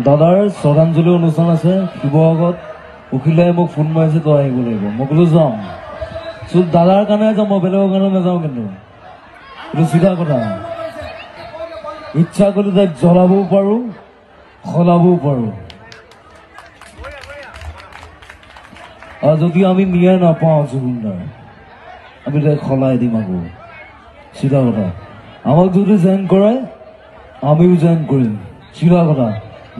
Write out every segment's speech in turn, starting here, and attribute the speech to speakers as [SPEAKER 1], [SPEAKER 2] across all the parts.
[SPEAKER 1] দাদাৰ শ্ৰদ্ধাঞ্জলি অনুষ্ঠান আছে শিৱসাগৰত উকিলাই মোক ফোন মাৰিছে তই আহিব লাগিব মই ক'লো যাম দাদাৰ কাৰণে যাম মই বেলেগৰ কাৰণে নাযাওঁ কিন্তু এইটো চিধা কথা ইচ্ছা কৰিলে তাইক জ্বলাবও পাৰোঁ সলাবও পাৰোঁ আৰু যদি আমি ন্যায় নাপাওঁ জুবিনদাৰ আমি তাইক সলাই দিম আকৌ চিধা কথা আমাক যদি জইন কৰাই আমিও জইন কৰিম চিধা কথা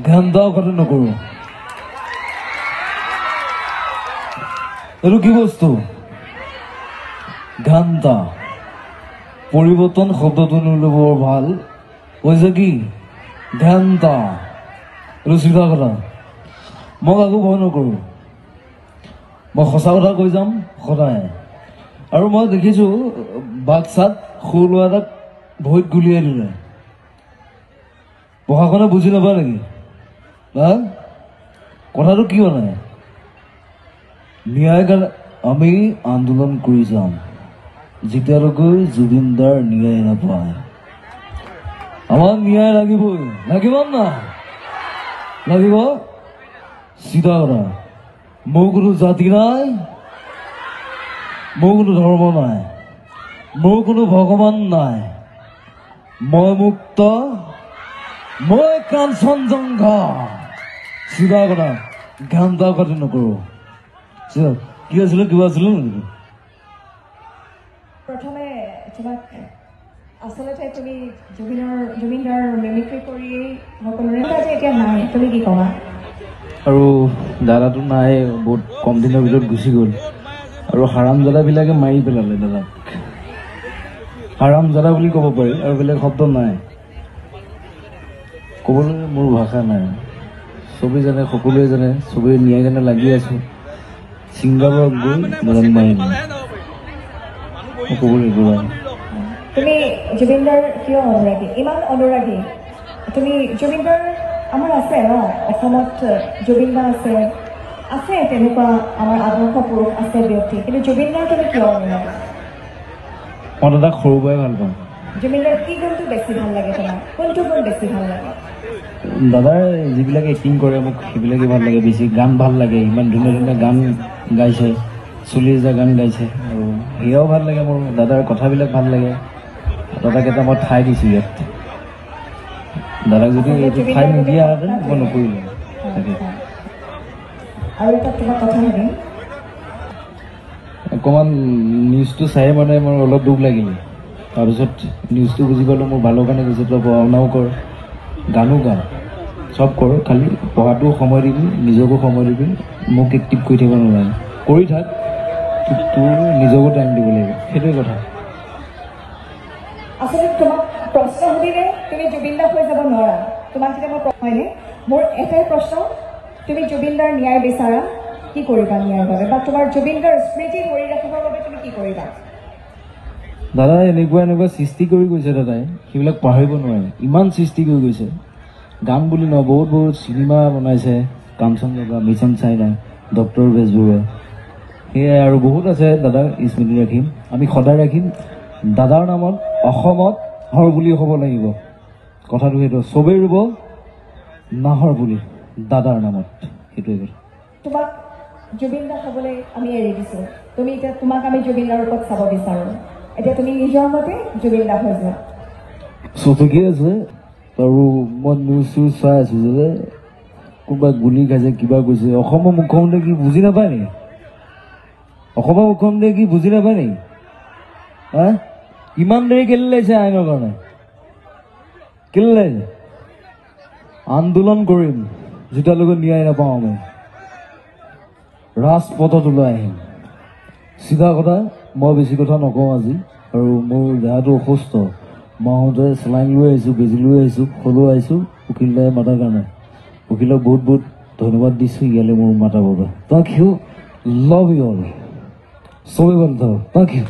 [SPEAKER 1] ঘণ্টাও কথা নকৰোঁ এইটো কি বস্তু ঘণ্টা পৰিৱৰ্তন শব্দটো নিলে বৰ ভাল কৈছে কি ঘণ্টা এইটো চিধা কথা মই কাকো ভয় নকৰোঁ মই সঁচা কথা কৈ যাম সদায় আৰু মই দেখিছোঁ বাক্সাত সৰু ল'ৰা এটাক ভৰিত গুলিয়াই দিলে প্ৰশাসনে বুজি নাপায় নেকি হা কথাটো কি মানে ন্যায় কাৰণে আমি আন্দোলন কৰি যাম যেতিয়ালৈকে জুবিনদাৰ ন্যায় নাপায় আমাক ন্যায় লাগিবই লাগিব না লাগিব চিধা কথা মোৰ কোনো জাতি নাই মোৰ কোনো ধৰ্ম নাই মোৰ কোনো ভগৱান নাই মই মুক্ত মই কাঞ্চনজংঘা চিধা কথা ঘণ্টা কথা নকৰোঁ কি আছিলে কিবা আছিলে নেকি
[SPEAKER 2] প্ৰথমে তোমাক আচলতে তুমি জুবিনদাৰ মিমিক্ৰি কৰি সকলোৰে এতিয়া নাই তুমি কি ক'বা
[SPEAKER 1] আৰু দাদাটো নাই বহুত কম দিনৰ ভিতৰত গুচি গ'ল আৰু হাৰামজাদাবিলাকে মাৰি পেলালে দাদাক হাৰামজাদা বুলি ক'ব পাৰি আৰু বেলেগ শব্দ নাই ক'বলৈ মোৰ ভাষা নাই চবেই জানে সকলোৱে জানে চবেই ন্যায় কাৰণে লাগি আছোঁ ছিংগাপুৰত গৈ দাদাক মাৰিম ক'বলৈ গ'লা
[SPEAKER 2] তুমি জুবিনদাৰ কিয় অনুৰাগী ইমান অনুৰাগী তুমি জুবিনদাৰ আমাৰ আছে ন অসমত জুবিনদা আছে তেনেকুৱা আমাৰ আদৰ্শ পুৰুষ আছে ব্যক্তি কিন্তু জুবিনদাৰ তুমি কিয় অনুৰাগী
[SPEAKER 1] মই দাদাক সৰুৰ পৰাই ভাল পাওঁ
[SPEAKER 2] জুবিনদাৰ কি গুণটো বেছি ভাল লাগে তোমাৰ কোনটো গুণ বেছি ভাল লাগে
[SPEAKER 1] দাদাৰ যিবিলাক এক্টিং কৰে মোক সেইবিলাকে ভাল লাগে বেছি গান ভাল লাগে ইমান ধুনীয়া ধুনীয়া গান গাইছে 40,000 গান গাইছে আৰু সেয়াও ভাল লাগে মোৰ দাদাৰ কথাবিলাক ভাল লাগে দাদাক এটা মই ঠাই দিছোঁ ইয়াত দাদাক যদি এইটো ঠাই নিদিয়াহেঁতেন মই নকৰিলোঁ তাকে
[SPEAKER 2] আৰু এটা তোমাৰ কথা সুধিম
[SPEAKER 1] অকণমান নিউজটো চাই মানে মোৰ অলপ দুখ লাগিলে তাৰপিছত নিউজটো বুজি পালোঁ মোৰ ভালৰ কাৰণে কৈছে তই পঢ়া শুনাও কৰ গানো গা চব কৰ খালি পঢ়াটোও সময় দিবি নিজকো সময় দিবি মোক এক্টিভ কৰি থাকিব নালাগে কৰি থাক তোৰ নিজকো টাইম দিব লাগিব সেইটোৱে কথা
[SPEAKER 2] আচলতে তোমাক প্ৰশ্ন সুধিলে তুমি জুবিনদাৰ হৈ যাব নোৱাৰা তোমাক যেতিয়া মই হয়নে মোৰ এটাই প্ৰশ্ন তুমি জুবিনদাৰ ন্যায় বিচাৰা কি কৰিবা ন্যায়ৰ বাবে বা তোমাৰ জুবিনদাৰ স্মৃতি কৰি ৰাখিবৰ বাবে তুমি কি কৰিবা
[SPEAKER 1] দাদা এনেকুৱা সৃষ্টি কৰি গৈছে দাদাই সেইবিলাক পাহৰিব নোৱাৰে ইমান সৃষ্টি কৰি গৈছে গান বুলি নহয় বহুত চিনেমা বনাইছে Kanchenjunga mission China doctor Bezbaruah সেয়াই আৰু বহুত আছে দাদাৰ স্মৃতি ৰাখিম আমি সদায় ৰাখিম দাদাৰ নামত অসমত হৰ বুলি হ'ব লাগিব কথাটো সেইটো চবেই ৰুব নাহৰ বুলি দাদাৰ নামত সেইটোৱে কথা
[SPEAKER 2] তোমাক জুবিনদা হ'বলৈ আমি এৰি দিছোঁ তুমি এতিয়া তোমাক আমি জুবিনদাৰ ওপৰত চাব বিচাৰোঁ এতিয়া তুমি নিজৰ মতে জুবিনদা হৈ যোৱা
[SPEAKER 1] ঠিকেই আছে আৰু মই নিউজ চিউজ চাই আছোঁ যে কোনোবাই গুলি খাইছে কিবা কৈছে অসমৰ মুখ্যমন্ত্ৰীয়ে কি বুজি নাপায় নেকি অসমৰ মুখ্যমন্ত্ৰীয়ে কি বুজি নাপায় নেকি হা ইমান দেৰি কেলৈ লাগিছে আইনৰ কাৰণে কেলৈ লাগিছে আন্দোলন কৰিম যেতিয়ালৈকে ন্যায় নাপাওঁ আমি ৰাজপথত ওলাই আহিম চিধা কথা মই বেছি কথা নকওঁ আজি আৰু মোৰ দেহাটো অসুস্থ মাহঁতে চেলাইন লৈ আহিছোঁ বেজি লৈ আহিছোঁ সলো আহিছোঁ উকিল দাই মাতাৰ কাৰণে উকিলক বহুত ধন্যবাদ দিছোঁ ইয়ালৈ মোৰ মাতাৰ বাবে তাক ইউ লাভ ইউ অল চবেই ভাল থাকক তাক ইউ